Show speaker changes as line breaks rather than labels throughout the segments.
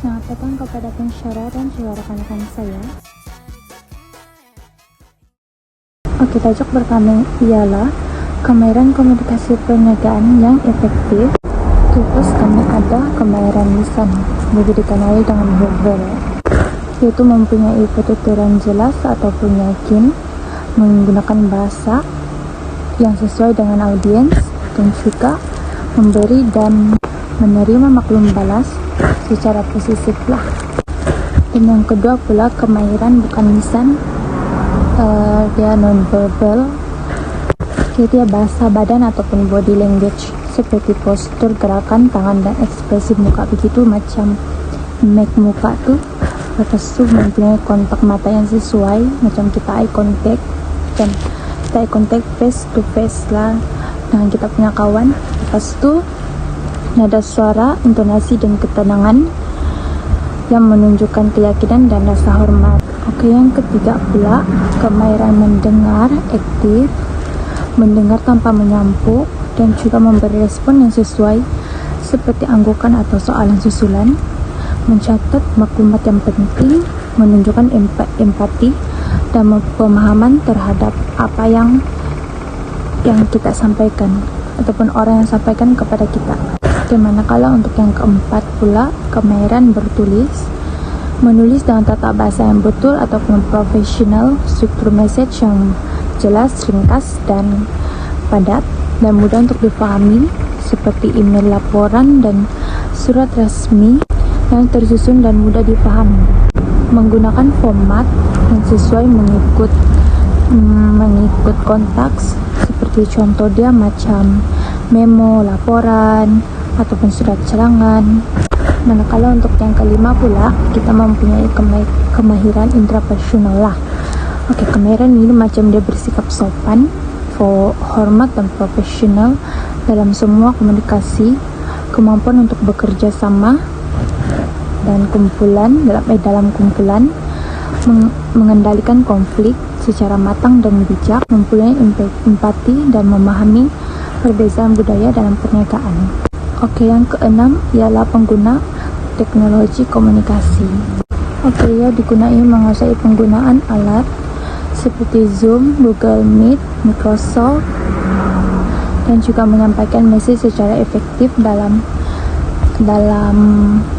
Sampaikan kepada pensyarah dan seluruh rekan-rekan saya. Oke, tajuk pertama ialah kemahiran komunikasi perniagaan yang efektif. Terus kami ada kemahiran lisan, lebih dikenali dengan verbal, yaitu mempunyai penuturan jelas ataupun yakin, menggunakan bahasa yang sesuai dengan audiens, dan juga memberi dan menerima maklum balas secara positif lah. Dan yang kedua pula kemahiran bukan lisan, dia non-verbal, yaitu bahasa badan ataupun body language seperti postur, gerakan tangan dan ekspresi muka, begitu macam make muka tuh. Lepas itu mempunyai kontak mata yang sesuai, macam kita eye contact, dan kita eye contact face to face lah dengan kita punya kawan. Lepas itu nada suara, intonasi dan ketenangan yang menunjukkan keyakinan dan rasa hormat. Oke, yang ketiga pula kemahiran mendengar aktif, mendengar tanpa menyampuk, dan juga memberi respon yang sesuai seperti anggukan atau soalan susulan, mencatat maklumat yang penting, menunjukkan empati dan pemahaman terhadap apa yang kita sampaikan ataupun orang yang sampaikan kepada kita. Manakala untuk yang keempat pula kemahiran bertulis, menulis dengan tata bahasa yang betul ataupun profesional, struktur message yang jelas, ringkas dan padat dan mudah untuk difahami, seperti email laporan dan surat resmi yang tersusun dan mudah difahami, menggunakan format yang sesuai mengikut konteks, seperti contoh dia macam memo, laporan ataupun surat celangan. Manakala untuk yang kelima pula kita mempunyai kemahiran intrapersonal lah. Oke, kemahiran ini macam dia bersikap sopan, hormat dan profesional dalam semua komunikasi, kemampuan untuk bekerja sama dan dalam kumpulan, mengendalikan konflik secara matang dan bijak, mempunyai empati dan memahami perbedaan budaya dalam perniagaan. Oke, yang keenam ialah pengguna teknologi komunikasi. Oke, ia digunakan menguasai penggunaan alat seperti Zoom, Google Meet, Microsoft, dan juga menyampaikan message secara efektif dalam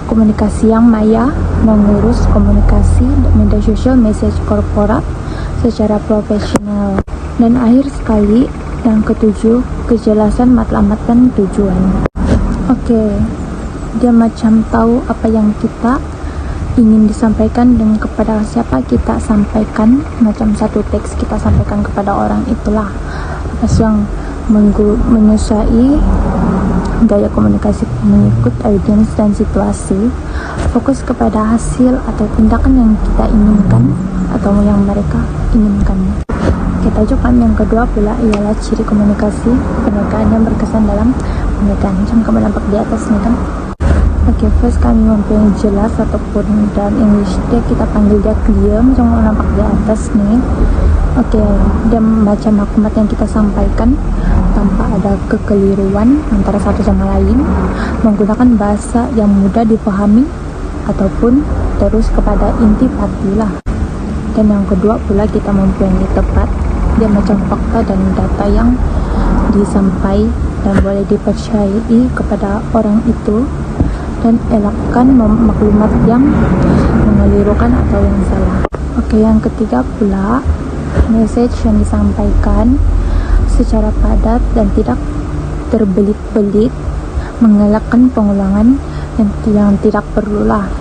komunikasi yang maya, mengurus komunikasi media sosial, message korporat secara profesional. Dan akhir sekali yang ketujuh, kejelasan matlamat dan tujuan. Oke, dia macam tahu apa yang kita ingin disampaikan dan kepada siapa kita sampaikan, macam satu teks kita sampaikan kepada orang itulah. Lepas yang menyesuai gaya komunikasi mengikut audiens dan situasi, fokus kepada hasil atau tindakan yang kita inginkan atau yang mereka inginkan. Kita tajuk yang kedua pula ialah ciri komunikasi perniagaan yang berkesan dalam perniagaan, macam kamu nampak di atas ni kan. Oke, first kami mempunyai jelas ataupun dalam English dia kita panggil dia clear, macam kamu nampak di atas ni. Oke, dia membaca maklumat yang kita sampaikan tanpa ada kekeliruan antara satu sama lain, menggunakan bahasa yang mudah dipahami ataupun terus kepada inti lah. Dan yang kedua pula kita mempunyai tepat, dia macam fakta dan data yang disampaikan dan boleh dipercayai kepada orang itu, dan elakkan maklumat yang mengelirukan atau yang salah. Oke, yang ketiga pula message yang disampaikan secara padat dan tidak terbelit-belit, mengelakkan pengulangan yang tidak perlulah.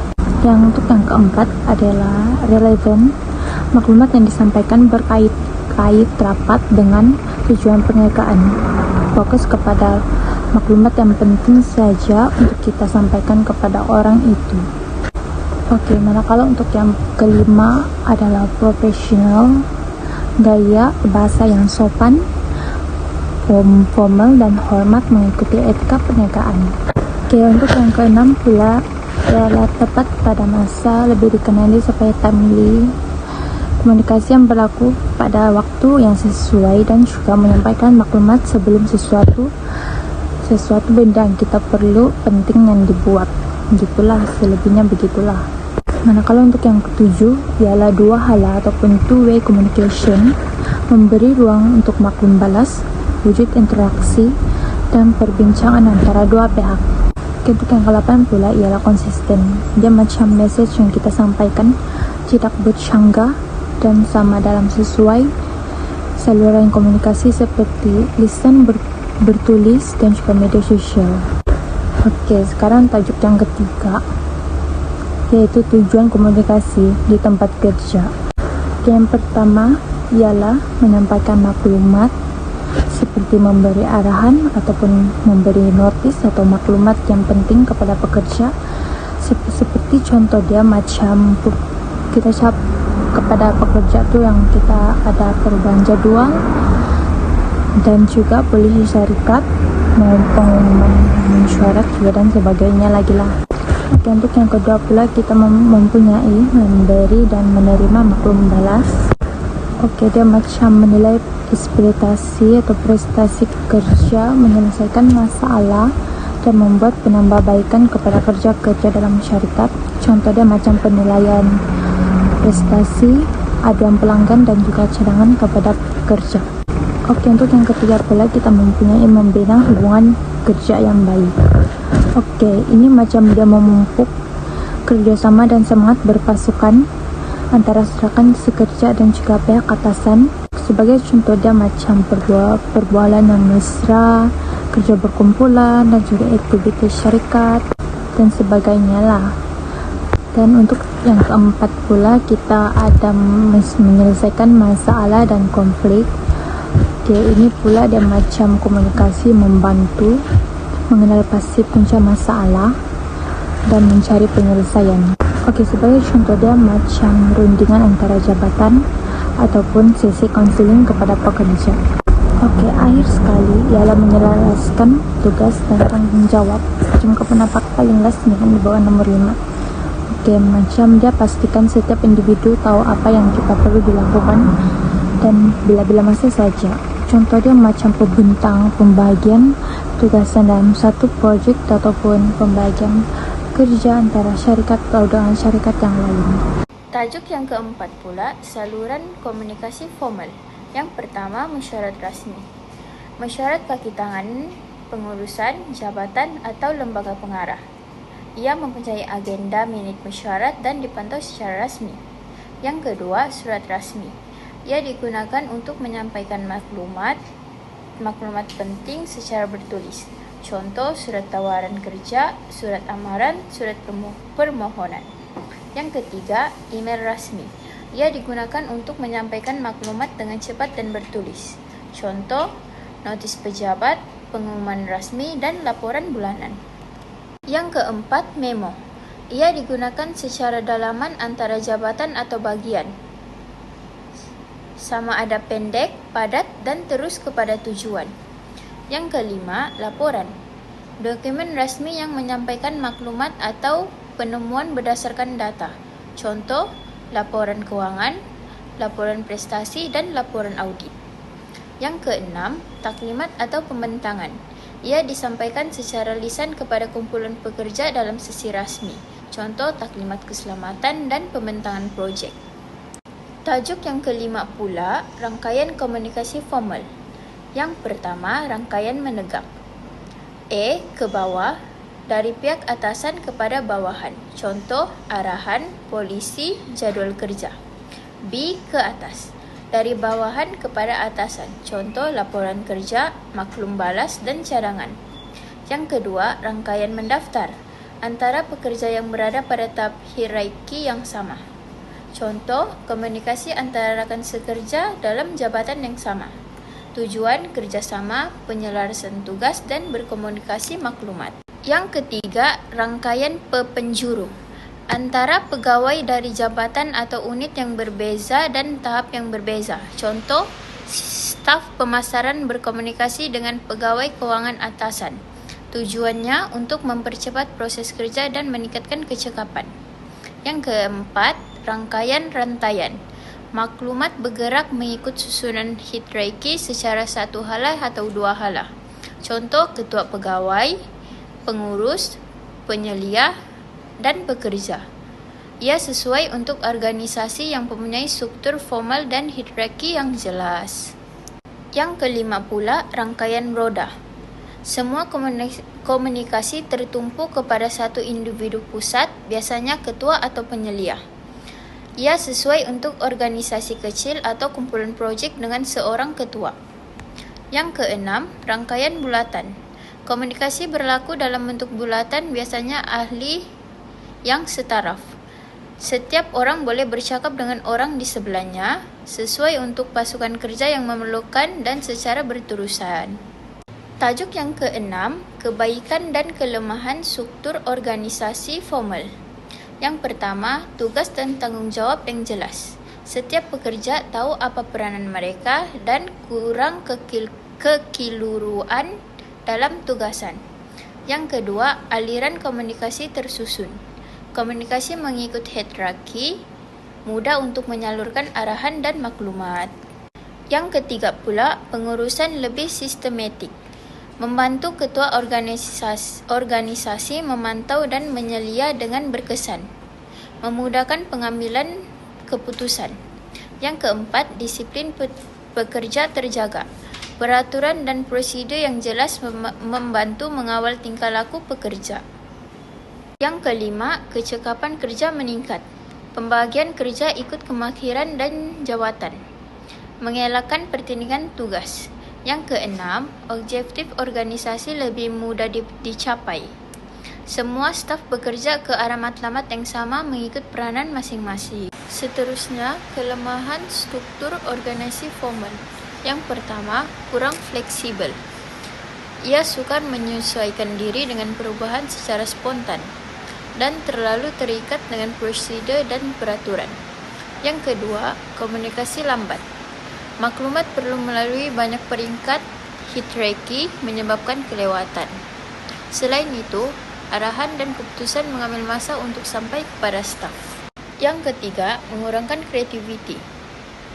Yang untuk yang keempat adalah relevan, maklumat yang disampaikan berkait rapat dengan tujuan perniagaan, fokus kepada maklumat yang penting saja untuk kita sampaikan kepada orang itu. Oke, manakala untuk yang kelima adalah profesional, gaya bahasa yang sopan, formal dan hormat mengikuti etika perniagaan. Oke, untuk yang keenam pula adalah tepat pada masa, lebih dikenali sebagai timely, komunikasi yang berlaku pada waktu yang sesuai dan juga menyampaikan maklumat sebelum sesuatu benda yang kita perlu penting yang dibuat. Gitulah, selebihnya begitulah. Manakala untuk yang ketujuh ialah dua hala ataupun two-way communication, memberi ruang untuk maklum balas, wujud interaksi, dan perbincangan antara dua pihak. Untuk yang ke-8 pula ialah konsisten. Dia macam message yang kita sampaikan tidak bercanggah dan sama dalam sesuai saluran komunikasi seperti lisan, bertulis, dan juga media sosial. Oke, sekarang tajuk yang ketiga, yaitu tujuan komunikasi di tempat kerja. Yang pertama ialah menyampaikan maklumat seperti memberi arahan ataupun memberi notis atau maklumat yang penting kepada pekerja. Seperti contoh dia macam kita cakap kepada pekerja tu yang kita ada perubahan jadwal, dan juga polisi syarikat, pengumuman mesyuarat juga dan sebagainya lagi lah. Oke, untuk yang kedua pula kita mempunyai memberi dan menerima maklum balas. Oke, dia macam menilai ekspektasi atau prestasi kerja, menyelesaikan masalah, dan membuat penambahbaikan kepada kerja-kerja dalam syarikat. Contoh dia macam penilaian prestasi, aduan pelanggan, dan juga cadangan kepada pekerja. Oke, untuk yang ketiga pula kita mempunyai membina hubungan kerja yang baik. Oke, ini macam dia memupuk kerjasama dan semangat berpasukan antara rekan sekerja dan juga pihak atasan. Sebagai contoh dia macam perbualan yang mesra, kerja berkumpulan, dan juga aktivitas syarikat dan sebagainya lah. Dan untuk yang keempat pula kita ada menyelesaikan masalah dan konflik. Oke, ini pula dia macam komunikasi membantu mengenal pasti punca masalah dan mencari penyelesaian. Oke, sebagai contoh dia macam rundingan antara jabatan ataupun sesi konseling kepada pekerja. Oke, akhir sekali ialah menyelaraskan tugas dan tanggung jawab. Jumlah pendapat paling last nih di bawah nomor 5. Oke, macam dia pastikan setiap individu tahu apa yang kita perlu dilakukan dan bila-bila masa saja. Contoh dia macam pembagian tugasan dalam satu projek ataupun pembagian kerja antara syarikat atau dengan syarikat yang lain.
Tajuk yang keempat pula, saluran komunikasi formal. Yang pertama, mesyuarat rasmi. Mesyuarat kaki tangan pengurusan, jabatan atau lembaga pengarah. Ia mempunyai agenda minit mesyuarat dan dipantau secara rasmi. Yang kedua, surat rasmi. Ia digunakan untuk menyampaikan maklumat penting secara bertulis. Contoh, surat tawaran kerja, surat amaran, surat permohonan. Yang ketiga, email rasmi. Ia digunakan untuk menyampaikan maklumat dengan cepat dan bertulis. Contoh, notis pejabat, pengumuman rasmi, dan laporan bulanan. Yang keempat, memo. Ia digunakan secara dalaman antara jabatan atau bagian. Sama ada pendek, padat, dan terus kepada tujuan. Yang kelima, laporan. Dokumen rasmi yang menyampaikan maklumat atau penemuan berdasarkan data. Contoh, laporan keuangan, laporan prestasi, dan laporan audit. Yang keenam, taklimat atau pembentangan. Ia disampaikan secara lisan kepada kumpulan pekerja dalam sesi rasmi. Contoh, taklimat keselamatan dan pembentangan projek. Tajuk yang kelima pula, rangkaian komunikasi formal. Yang pertama, rangkaian menegak. Ke bawah, dari pihak atasan kepada bawahan. Contoh, arahan, polisi, jadual kerja. B, ke atas, dari bawahan kepada atasan. Contoh, laporan kerja, maklum balas, dan cadangan. Yang kedua, rangkaian mendaftar, antara pekerja yang berada pada tahap hierarki yang sama. Contoh, komunikasi antara rakan sekerja dalam jabatan yang sama. Tujuan kerjasama, penyelarasan tugas, dan berkomunikasi maklumat. Yang ketiga, rangkaian pepenjuru, antara pegawai dari jabatan atau unit yang berbeza dan tahap yang berbeza. Contoh, staf pemasaran berkomunikasi dengan pegawai keuangan atasan. Tujuannya untuk mempercepat proses kerja dan meningkatkan kecekapan. Yang keempat, rangkaian rantaian. Maklumat bergerak mengikut susunan hierarki secara satu hala atau dua hala. Contoh, ketua pegawai, pengurus, penyelia, dan pekerja. Ia sesuai untuk organisasi yang mempunyai struktur formal dan hierarki yang jelas. Yang kelima pula, rangkaian roda. Semua komunikasi tertumpu kepada satu individu pusat, biasanya ketua atau penyelia. Ia sesuai untuk organisasi kecil atau kumpulan projek dengan seorang ketua. Yang keenam, rangkaian bulatan. Komunikasi berlaku dalam bentuk bulatan, biasanya ahli yang setaraf. Setiap orang boleh bercakap dengan orang di sebelahnya, sesuai untuk pasukan kerja yang memerlukan dan secara berterusan. Tajuk yang keenam, kebaikan dan kelemahan struktur organisasi formal. Yang pertama, tugas dan tanggung jawab yang jelas. Setiap pekerja tahu apa peranan mereka dan kurang kekiluruan dalam tugasan. Yang kedua, aliran komunikasi tersusun. Komunikasi mengikut hierarki, mudah untuk menyalurkan arahan dan maklumat. Yang ketiga pula, pengurusan lebih sistematik. Membantu ketua organisasi memantau dan menyelia dengan berkesan. Memudahkan pengambilan keputusan. Yang keempat, disiplin pekerja terjaga. Peraturan dan prosedur yang jelas membantu mengawal tingkah laku pekerja. Yang kelima, kecekapan kerja meningkat. Pembagian kerja ikut kemakhiran dan jawatan. Mengelakkan pertandingan tugas. Yang keenam, objektif organisasi lebih mudah dicapai. Semua staf bekerja ke arah matlamat yang sama mengikut peranan masing-masing. Seterusnya, kelemahan struktur organisasi formal. Yang pertama, kurang fleksibel. Ia sukar menyesuaikan diri dengan perubahan secara spontan dan terlalu terikat dengan prosedur dan peraturan. Yang kedua, komunikasi lambat. Maklumat perlu melalui banyak peringkat hierarki menyebabkan kelewatan. Selain itu, arahan dan keputusan mengambil masa untuk sampai kepada staf. Yang ketiga, mengurangkan kreativiti.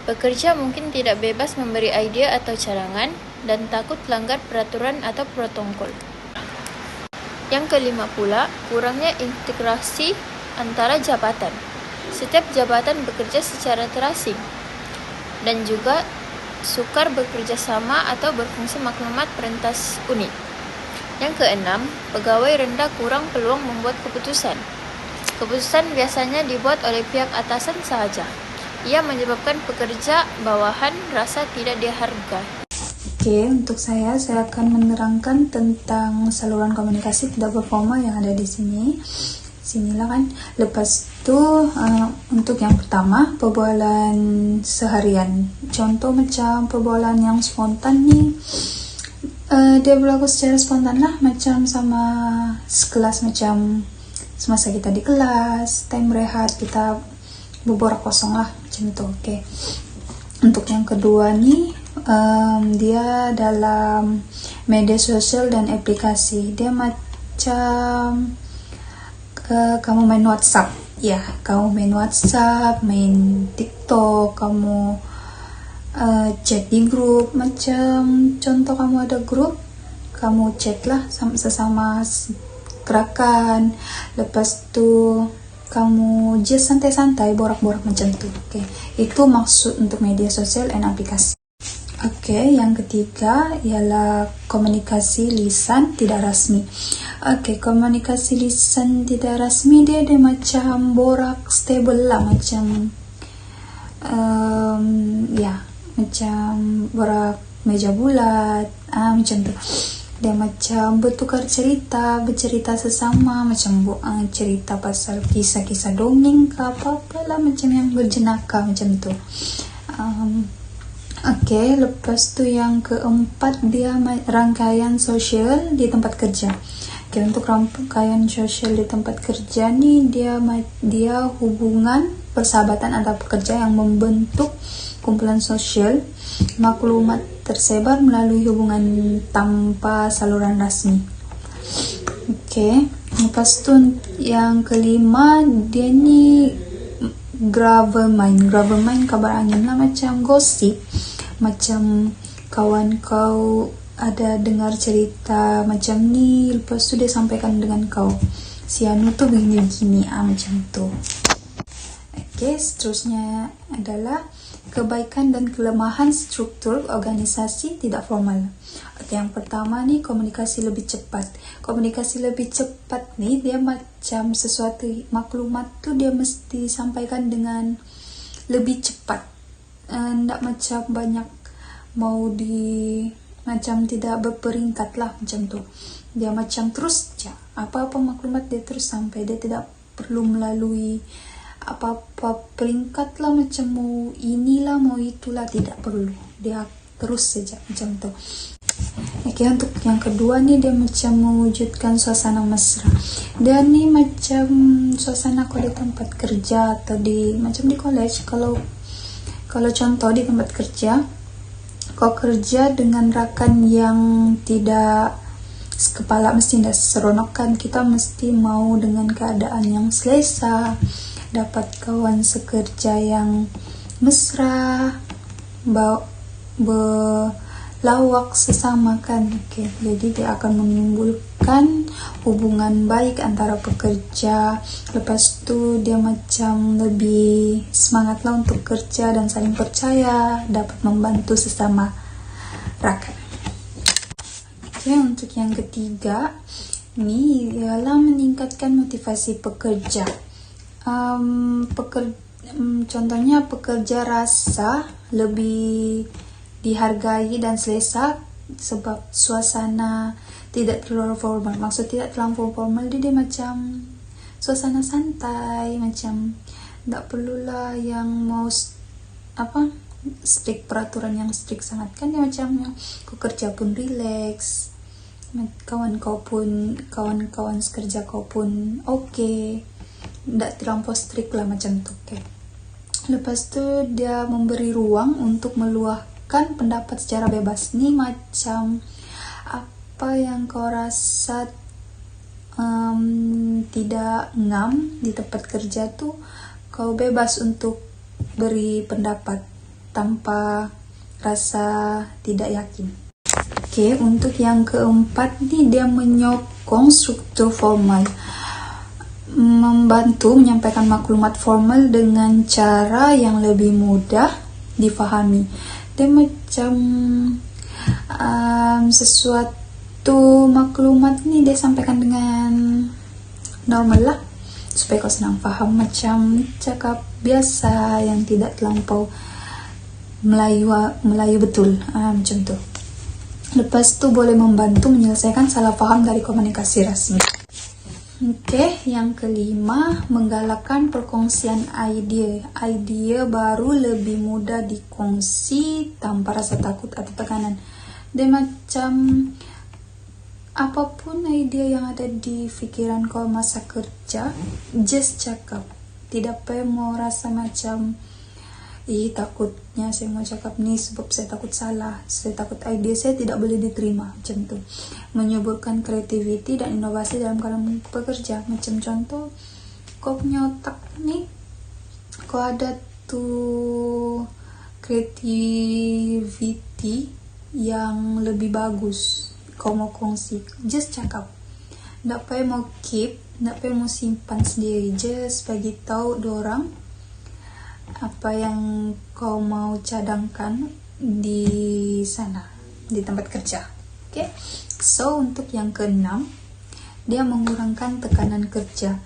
Pekerja mungkin tidak bebas memberi idea atau cadangan dan takut langgar peraturan atau protokol. Yang kelima pula, kurangnya integrasi antara jabatan. Setiap jabatan bekerja secara terasing dan juga sukar bekerja sama atau berfungsi maklumat perentas unik. Yang keenam, pegawai rendah kurang peluang membuat keputusan. Keputusan biasanya dibuat oleh pihak atasan sahaja. Ia menyebabkan pekerja bawahan rasa tidak dihargai.
Oke, untuk saya akan menerangkan tentang saluran komunikasi tidak berformal yang ada di sini. Sinilah kan. Lepas itu untuk yang pertama, perbualan seharian. Contoh macam perbualan yang spontan nih. Dia berlaku secara spontan lah, macam sama sekelas, macam semasa kita di kelas, time rehat kita berborak kosong lah, macam itu. Oke. Untuk yang kedua nih, dia dalam media sosial dan aplikasi. Dia macam kamu main WhatsApp, ya, kamu main WhatsApp, main TikTok, kamu chat di grup, macam contoh kamu ada grup, kamu chat lah sesama gerakan. Lepas tu kamu just santai-santai borak-borak macam tu. Oke, itu maksud untuk media sosial dan aplikasi. Oke, yang ketiga ialah komunikasi lisan tidak rasmi. Oke, komunikasi lisan tidak rasmi dia macam borak stable lah, macam macam borak meja bulat, macam tu. Dia macam bertukar bercerita sesama, macam cerita pasal kisah-kisah dongeng ke apa-apa lah, macam yang berjenaka macam tu. Oke, lepas tu yang keempat dia rangkaian sosial di tempat kerja. Oke, untuk rangkaian sosial di tempat kerja ni dia hubungan persahabatan antar pekerja yang membentuk kumpulan sosial. Maklumat tersebar melalui hubungan tanpa saluran rasmi. Oke, lepas tu yang kelima dia ni Gravermind kabar angin lah, macam gosip, macam kawan kau ada dengar cerita macam ni, lepas tu dia sampaikan dengan kau.
si anu tuh begini-begini, macam tuh. Oke, seterusnya adalah kebaikan dan kelemahan struktur organisasi tidak formal. Oke, yang pertama nih, komunikasi lebih cepat. Komunikasi lebih cepat nih, dia macam sesuatu maklumat tuh dia mesti sampaikan dengan lebih cepat. Nggak macam banyak mau macam tidak berperingkat lah, macam tuh. Dia macam terus apa-apa maklumat dia terus sampai, dia tidak perlu melalui apa-apa peringkat lah, macam mau inilah mau itulah, tidak perlu, dia terus saja macam tuh. Oke, untuk yang kedua nih, dia macam mewujudkan suasana mesra. Dia nih macam suasana kalau di tempat kerja atau macam di college, kalau contoh di tempat kerja, kau kerja dengan rekan yang tidak kepala mesti tidak seronok kan, kita mesti mau dengan keadaan yang selesa, dapat kawan sekerja yang mesra, lawak sesama kan. Oke, jadi dia akan menimbulkan hubungan baik antara pekerja. Lepas itu dia macam lebih semangat lah untuk kerja dan saling percaya, dapat membantu sesama rakan. Oke, untuk yang ketiga ini ialah meningkatkan motivasi pekerja. Contohnya pekerja rasa lebih dihargai dan selesa sebab suasana tidak terlalu formal. Maksud tidak terlalu formal, dia macam suasana santai, macam tidak perlulah yang mau strict, peraturan yang strict sangat kan. Dia macam kerja pun relax, kawan-kawan sekerja kau pun oke, tidak terlampau strict lah macam tu. Okay. Lepas tu dia memberi ruang untuk meluahkan pendapat secara bebas. Ni macam apa yang kau rasa tidak ngam di tempat kerja tu, kau bebas untuk beri pendapat tanpa rasa tidak yakin. Oke, untuk yang keempat ni, dia menyokong struktur formal, membantu menyampaikan maklumat formal dengan cara yang lebih mudah difahami. Dia macam sesuatu maklumat ni dia sampaikan dengan normal lah, supaya kau senang faham, macam cakap biasa yang tidak terlampau Melayu betul, macam tu. Lepas tu boleh membantu menyelesaikan salah faham dari komunikasi rasmi. Oke, yang kelima, menggalakkan perkongsian ide baru lebih mudah dikongsi tanpa rasa takut atau tekanan. Dia macam apapun ide yang ada di pikiran kau masa kerja, just cakap. Tidak perlu mau rasa macam takutnya saya mau cakap ni sebab saya takut salah, saya takut ide saya tidak boleh diterima, macam tu. Menyuburkan kreativiti dan inovasi dalam kalangan pekerja. Macam contoh, kau punya otak ni, kau ada tuh kreativiti yang lebih bagus, kau mau kongsi, just cakap. Tidak perlu mau keep, tidak perlu mau simpan sendiri, just bagi tahu dorang apa yang kau mau cadangkan di sana, di tempat kerja. Oke. So, untuk yang keenam, dia mengurangkan tekanan kerja.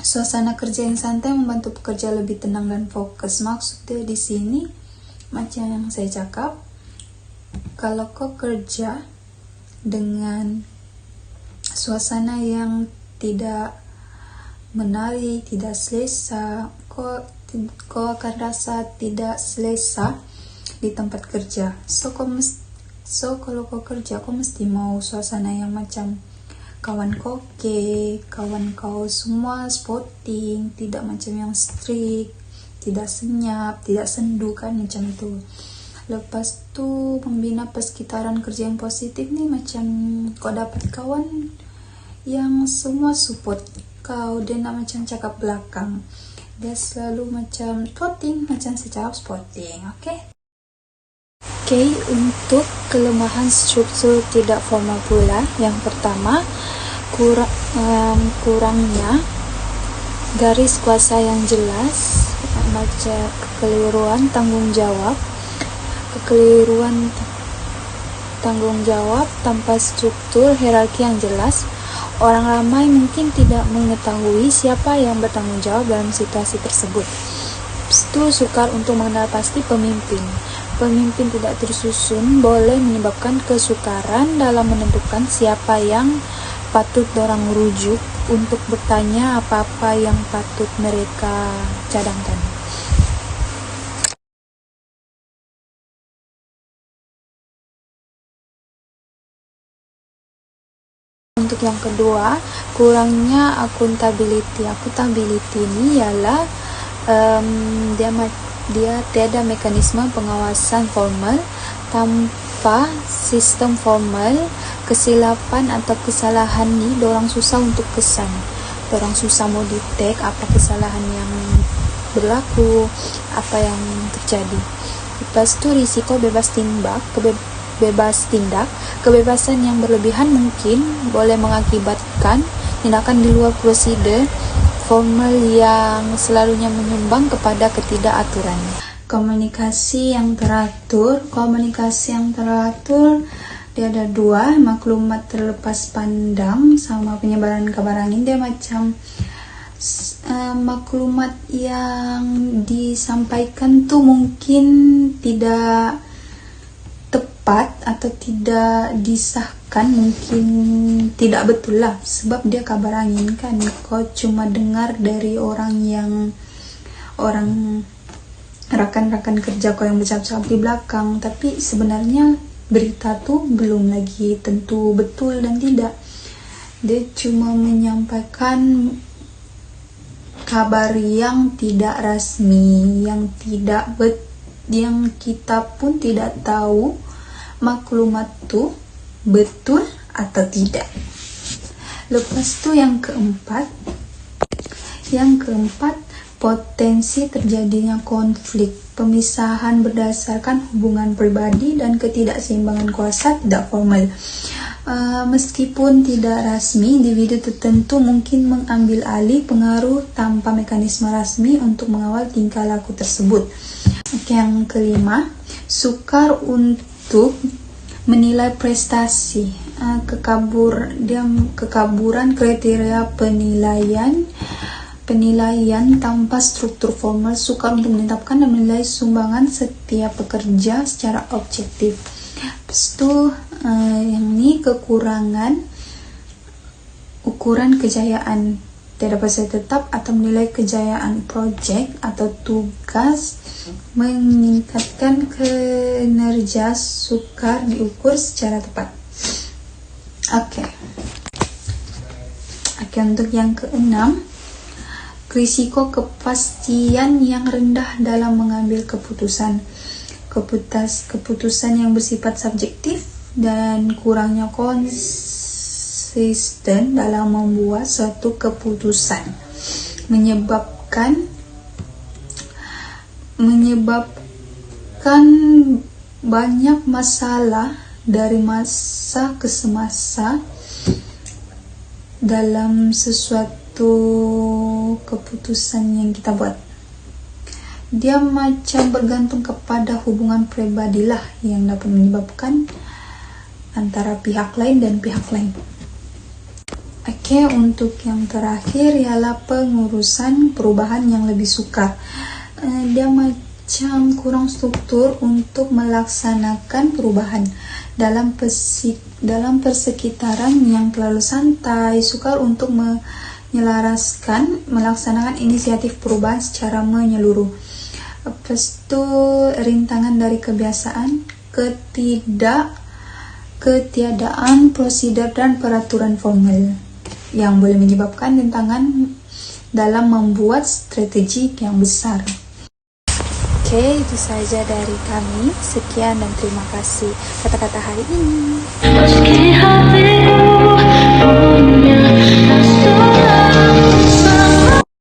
Suasana kerja yang santai membantu pekerja lebih tenang dan fokus. Maksudnya di sini, macam yang saya cakap, kalau kau kerja dengan suasana yang tidak menarik, tidak selesa, kau akan rasa tidak selesa di tempat kerja. So kalau kau kerja, kau mesti mau suasana yang macam kawan kau kawan kau semua sporting, tidak macam yang strict, tidak senyap, tidak sendu kan, macam itu. Lepas tu membina persekitaran kerja yang positif ni, macam kau dapat kawan yang semua support kau, dia nak macam cakap belakang, dia selalu macam sporting, macam secara sporting. Oke, untuk kelemahan struktur tidak formal pula, yang pertama,
kurangnya garis kuasa yang jelas, baca kekeliruan tanggung jawab tanpa struktur hierarki yang jelas. Orang ramai mungkin tidak mengetahui siapa yang bertanggung jawab dalam situasi tersebut. Itu sukar untuk mengenal pasti pemimpin. Pemimpin tidak tersusun boleh menyebabkan kesukaran dalam menentukan siapa yang patut dorang rujuk untuk bertanya apa-apa yang patut mereka cadangkan. Untuk yang kedua, kurangnya accountability. Accountability ini ialah dia tiada mekanisme pengawasan formal. Tanpa sistem formal, kesilapan atau kesalahan ni dorang susah untuk kesan. Dorang susah mau detect apa kesalahan yang berlaku, apa yang terjadi. Lepas tu risiko bebas tindak, kebebasan yang berlebihan mungkin boleh mengakibatkan tindakan di luar prosedur formal yang selalunya menyumbang kepada ketidakaturan. Komunikasi yang teratur dia ada dua, maklumat terlepas pandang sama penyebaran kabar angin. Dia macam maklumat yang disampaikan tuh mungkin tidak tepat atau tidak disahkan, mungkin tidak betul lah, sebab dia kabar angin kan. Kau cuma dengar dari orang rakan-rakan kerja kau yang bercakap di belakang, tapi sebenarnya berita tuh belum lagi tentu betul dan tidak. Dia cuma menyampaikan kabar yang tidak rasmi, yang kita pun tidak tahu maklumat tuh betul atau tidak. Lepas tu yang keempat, potensi terjadinya konflik, pemisahan berdasarkan hubungan pribadi dan ketidakseimbangan kuasa tidak formal. Meskipun tidak rasmi, individu tertentu mungkin mengambil alih pengaruh tanpa mekanisme rasmi untuk mengawal tingkah laku tersebut. Yang kelima, sukar untuk menilai prestasi. Kekaburan kriteria penilaian tanpa struktur formal, sukar untuk menetapkan dan menilai sumbangan setiap pekerja secara objektif. Lepas itu yang ini kekurangan ukuran kejayaan, tidak dapat tetap atau menilai kejayaan projek atau tugas, meningkatkan kinerja sukar diukur secara tepat. Oke, untuk yang keenam, risiko kepastian yang rendah dalam mengambil keputusan. Keputusan yang bersifat subjektif dan kurangnya konsisten dalam membuat suatu keputusan menyebabkan banyak masalah dari masa ke semasa dalam sesuatu keputusan yang kita buat. Dia macam bergantung kepada hubungan pribadi lah yang dapat menyebabkan antara pihak lain dan pihak lain. Oke, untuk yang terakhir ialah pengurusan perubahan yang lebih sukar. Dia macam kurang struktur untuk melaksanakan perubahan dalam persekitaran yang terlalu santai, sukar untuk melaksanakan inisiatif perubahan secara menyeluruh. Lepas itu rintangan dari kebiasaan, ketiadaan prosedur dan peraturan formal yang boleh menyebabkan rintangan dalam membuat strategi yang besar. Oke, itu saja dari kami. Sekian dan terima kasih kata-kata hari ini.